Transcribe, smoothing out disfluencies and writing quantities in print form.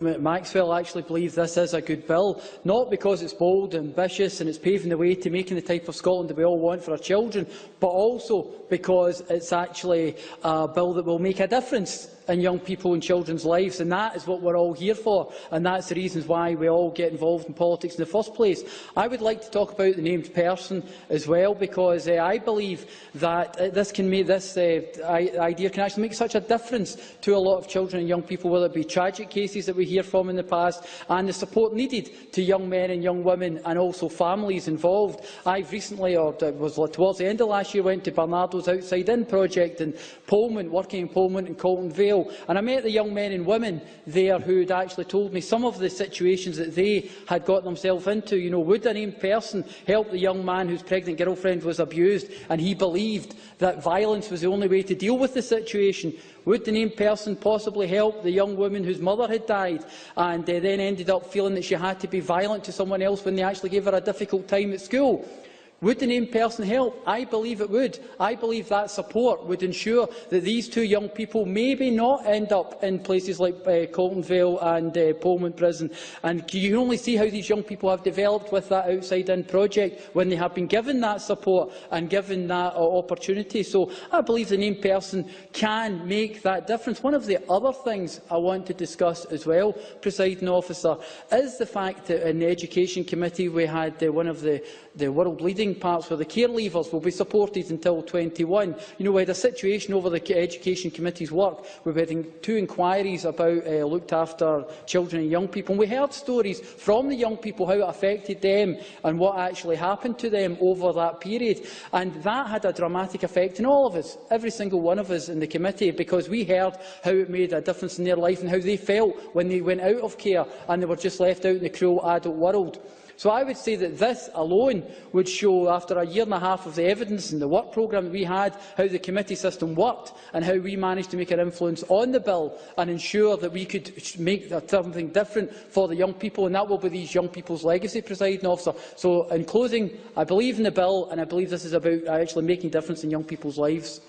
Maxwell actually believes this is a good bill, not because it's bold, ambitious and it's paving the way to making the type of Scotland that we all want for our children, but also because it's actually a bill that will make a difference in young people and children's lives, and that is what we're all here for, and that's the reasons why we all get involved in politics in the first place. I would like to talk about the named person as well, because I believe that this idea can actually make such a difference to a lot of children and young people, whether it be tragic cases that we hear from in the past, and the support needed to young men and young women and also families involved. I've recently, or it was towards the end of last year, went to Bernardo's Outside In project in Polmont, working in Polmont and Colton Vale. And I met the young men and women there who had actually told me some of the situations that they had got themselves into. You know, would a named person help the young man whose pregnant girlfriend was abused and he believed that violence was the only way to deal with the situation? Would the named person possibly help the young woman whose mother had died and then ended up feeling that she had to be violent to someone else when they actually gave her a difficult time at school? Would the named person help? I believe it would. I believe that support would ensure that these two young people maybe not end up in places like Colton Vale and Polmont Prison. And you can only see how these young people have developed with that Outside In project when they have been given that support and given that opportunity. So I believe the named person can make that difference. One of the other things I want to discuss as well, Presiding Officer, is the fact that in the Education Committee we had one of the world-leading parts where the care leavers will be supported until 21. You know, we had a situation over the Education Committee's work where we had two inquiries about looked after children and young people, and we heard stories from the young people how it affected them and what actually happened to them over that period. And that had a dramatic effect on all of us, every single one of us in the committee, because we heard how it made a difference in their life and how they felt when they went out of care and they were just left out in the cruel adult world. So I would say that this alone would show, after a year and a half of the evidence and the work programme that we had, how the committee system worked and how we managed to make an influence on the bill and ensure that we could make something different for the young people, and that will be these young people's legacy, Presiding Officer. So, in closing, I believe in the bill, and I believe this is about actually making a difference in young people's lives.